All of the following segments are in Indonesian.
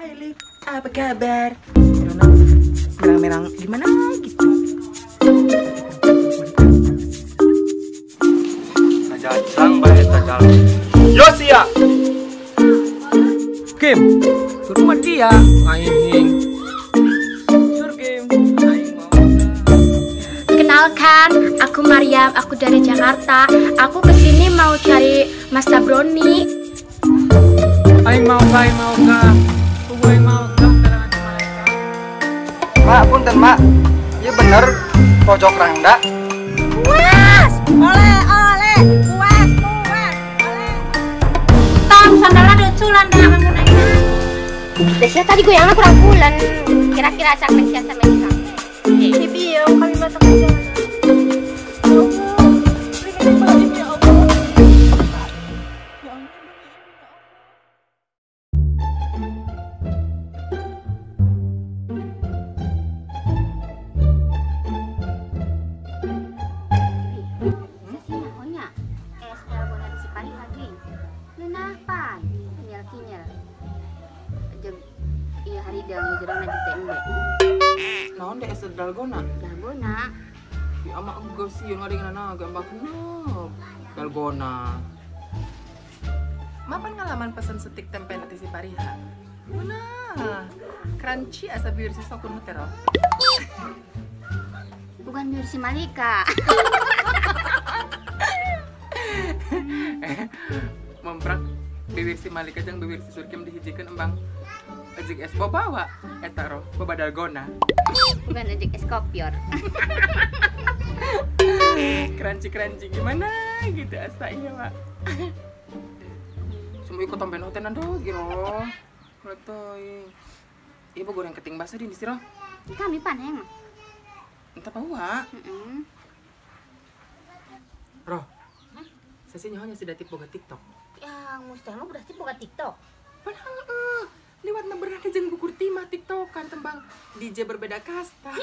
Hai Liv, apa kabar? Merang-merang gimana gitu? Sajajang bae tajal. Yosia. Kim, ke rumah dia main hing. Sur Kim, aing mau. Kenalkan, aku Mariam, aku dari Jakarta. Aku kesini mau cari Mas Tabroni. Aing mau ka, Kubu aing mau ka karangan malaikat. Mak, punten mak. Iya bener, pojok rangda. Puas, oleh, puas, oleh. Tong, sandalnya duculan dah mengenai. Biasanya tadi gue yang kurang bulan. Kira-kira asak mensiasa mensiasa. Bibi, kami batak aja. Naon deh es dalgona? Dalgona. Ya ama enggak sih, yang ada yang nana gampang kenal. Dalgona. Mapan ngalaman pesan setik tempe nanti si Pariha. Mana? Crunchy asa biur si sokun hotero. Bukan biur si Malika. Memprak bibir si Malika jeung bibir si Surkim dihijikeun embang ejek es bawa eta roh boba dalgona. Bukan ejek es kopior. Crunchy gimana gitu asanya Pak. Semua ikut tompen hotenan dong gitu. Letoy. Ibu goreng keting basah di sini roh. Kami paneng. Entah bawa. Roh. Saya nyahonya sudah tipe boga TikTok. Yang mustahil berarti bukan TikTok. Padahal lewat berada jeung gugur timah TikTokan tembang DJ berbeda kasta.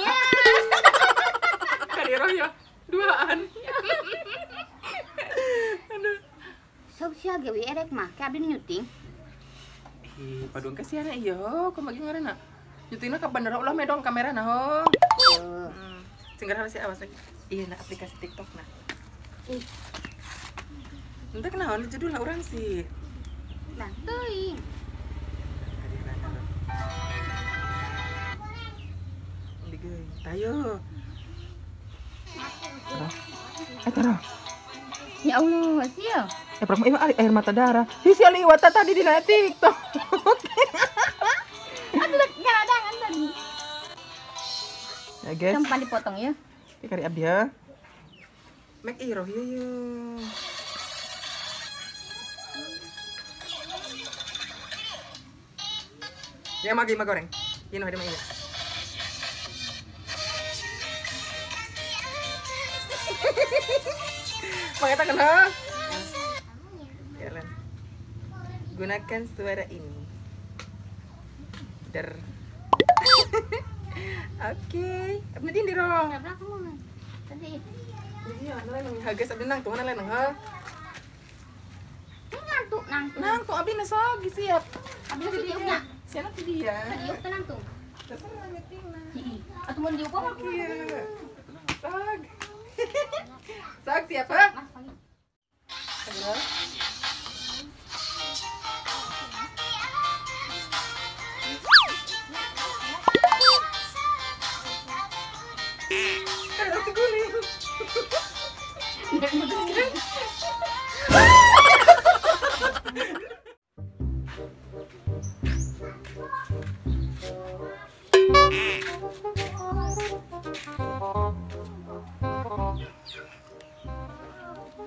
Kali roh ya duaan. Aduh. Sok sia gawe erek mah ke abdi nyuting. Ih, padung kasihan iyo, kok bagi ngaranna. Nyutingna ka bandara ulah medong kamerana ho. Singgara si awas lagi. Iya na aplikasi TikTok na. Ih, entah kenaon judulna urang sih. nah teuing. Tayo. Roh. Ya Allah, sia. Air mata darah. Si liwat tadi di TikTok. Aduh, ngadangan tadi. Ya guys. Tempat dipotong ya. Kari abdi ya. Make iro yo. Ya magi goreng. Ino ada mah. Mangeta kenal. Jalan. Gunakan suara ini. Der. Oke. Abdi di roh. Ya belakang mah. Tadi. Iya, nang hagas abdi nang tuh mana nang ha? Ngantuk nang. Nang tuh abdi nasog siap. Abdi diuknya. Siapa tuh dia? Diuk tenang tuh. Terserah meetingna. Atuh mun diuk mah. Iya. Sag. Sag siapa? Mas panggil. Aduh. Kan roti guling.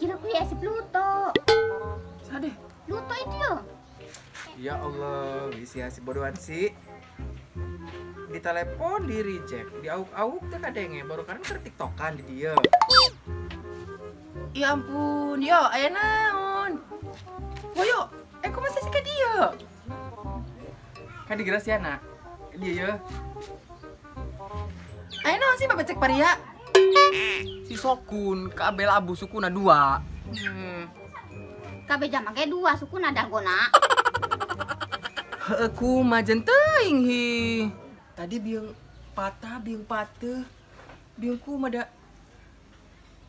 Kira ku ya si Pluto. Sade. Pluto itu ya. Ya Allah, bisa si bodohan sih. Di telepon di reject, di auk-auk teh kadenge baru kan tiktokan di dia. Ya ampun, yo aya naon? Woyo, kok masih sih ke dia? Kan di Graciana. Dia ya. Aya naon sih babecek paria? Si Sokun, kabel abu sukuna 2. Kabeh jama ge 2 sukuna dalgona. Aku majen teuing hi. Tadi biung patah. Biungku mada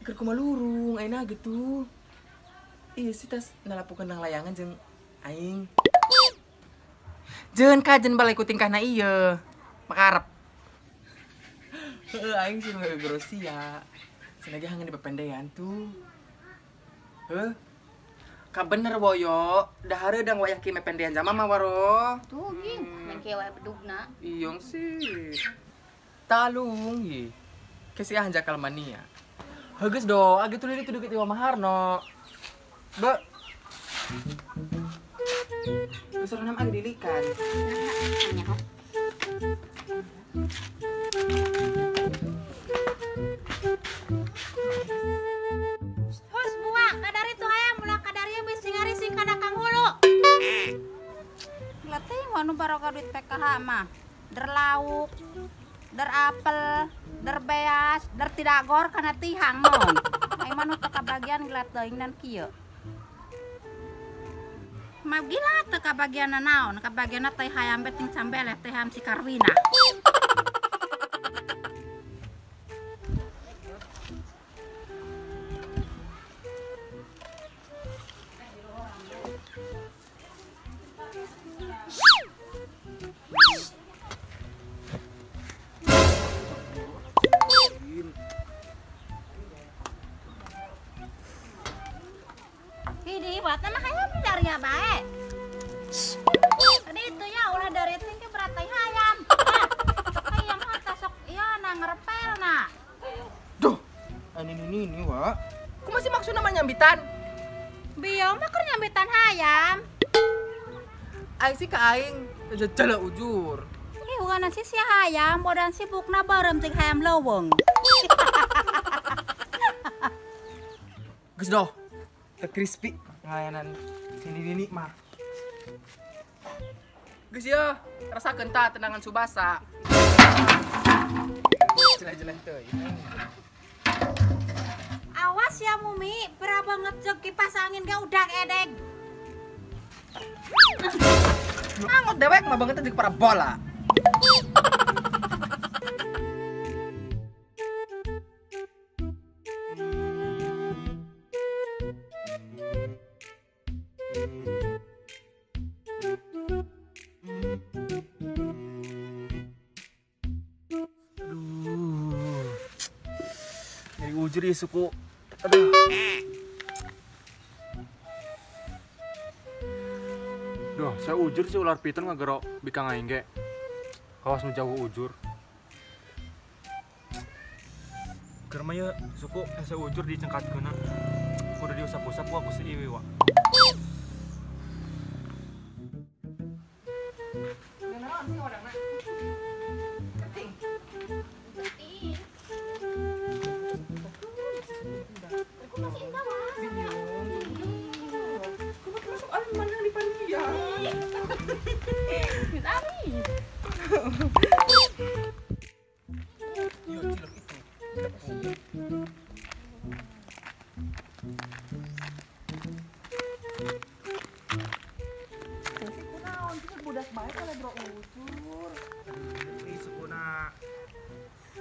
keur kumaha lurung ayeuna gitu. Iya sih tas nalapukeun nang layangan jeung aing. Jeun kajen balai ku tingkahna ieu. Makarep. Heuh aing sih ngegrosia. Senage hangeun di pependean tuh. Heuh. Ka bener woyo, dah hareudeung wayah ki mependean jama mah waro. Tuh gin, main kewa bedugna. Iyong sih. Talung ye. Kesi jakal mania. Heugeus do, age tuh di deket Iwa Maharno. Be. Geus renam age dilikan. Hus mua, kadari tuh ayam ulah kadari bisi ngarising kada Kang Hulu. Latih mau barokah duit PKH mah. Der lauk, der apel, der beas, der tidagor kana tihang non. Ai manu teu kabagian gelat teuing dan kieu. Mah gila teu kabagianna naon? Kabagianna teh hayam beting cambeleh teh ham si Karwina. Hidi buat nama hayam dari ya bae. Tadi itu ya ulah dari tinggi beratai hayam. Hayam mah sok iya na ngerepel na. Duh. Ini wa. Ku masih maksud nama nyambitan. Bieu mah keur nyambitan hayam. Aing sih ka aing jala ujur. Ih ugana si hayam bodan sibukna barem jeung hayam leuweung. Geus doh. Teu crispy ngalayanan ini mah. Geus ya, rasakeun ta tendangan Subasa. Jelas-jelas teuing. Awas ya Mumi, berapa ngejek kipas angin gak udah edeg. Mangut dewek mah banget jeung para bola. Nyari ujur ya suku. Aduh. Duh, saya ujur sih ular piton ngagero bikang aing ge. Kawas menjauh ujur. Keur mah ya suku saya ujur dicengkatkeuna. Kudu diusap-usap ku aku si iwi wa.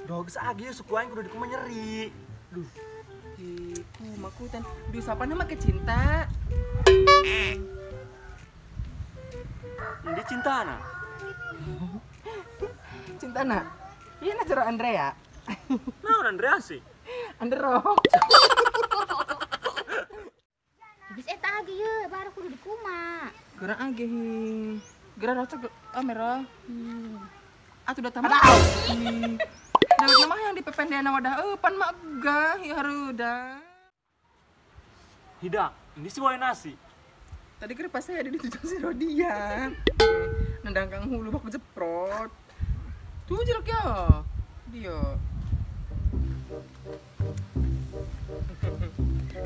Dog agi suku aing kudu dikumaha nyeri. Duh. Iku makutan. Duh sapana mah kecinta. Ini cintana. Cinta nak. Iya na jero Andrea. Naon Andrea sih? Andero. Bis eta age ye baru kudu dikuma. Geura age hi. Geura rocok merah. Atuh da tamat. Dawet nama yang di pependean wadah pan mah egah ya hareuda. Hidak, ini si wae nasi. Tadi kira pas saya ada di tujuan si Rodia. Nendang Kang Hulu baku jeprot. Tuh jeruk ya. Dia.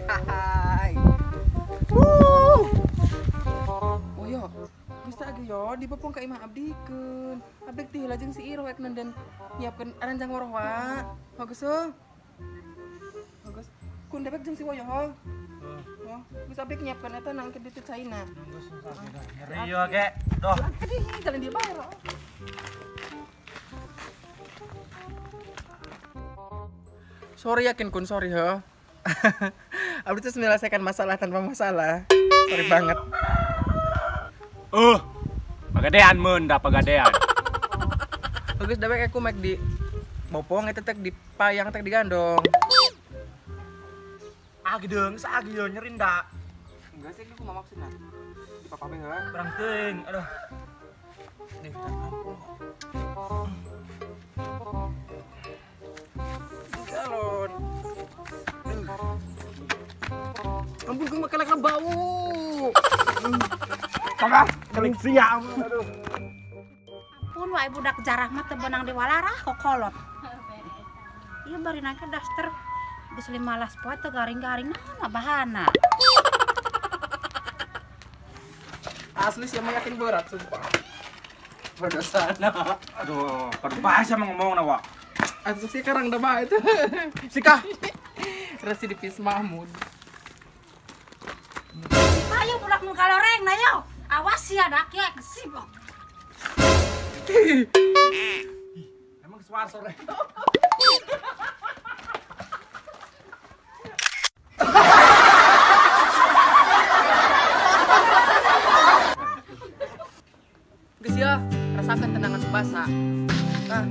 Hai. Oh yo, bisa age yo dipepong ka imah abdikeun. Abdi teh lajeng si Iro ek nenden nyiapkeun aranjang woroh wa. Bagus heuh. Bagus. Kun debek jeung si Woyo. Oh, Bisa bik nyiapkan eta nang ke ditu China. Nyeri yo ge. Doh. Aduh, jalan dia bayar. Sorry yakin kun, sorry ho. Abis itu menyelesaikan masalah tanpa masalah. Sorry banget. Pagadean mun da pagadean. Bagus dah baik aku make di bopong itu tek di payang tek digandong. Agi deung saagi yo nyeri ndak. Enggak sih aku mau maksudnya. Di papa beng heula. Kurang teuing. Aduh. Nih, calon. Ampun gue makan akan bau. Kamar, kelik siam. Aduh. Ampun wae budak jarah mah teu beunang diwalarah kokolot. Ieu bari nake daster geus 15 poe teu garing-garing naon bahana. Asli sih emang yakin berat sumpah. Berdosana. Aduh, pada bahasa mah ngomongna wa. Atuh sih karang da bae itu. Sikah. Residivis Mahmud. Ayo budak nu kaloreng na yo. Awas ya dak ya gesibok. Emang suar sore. Geus ya, rasakan tendangan subasa. Nah,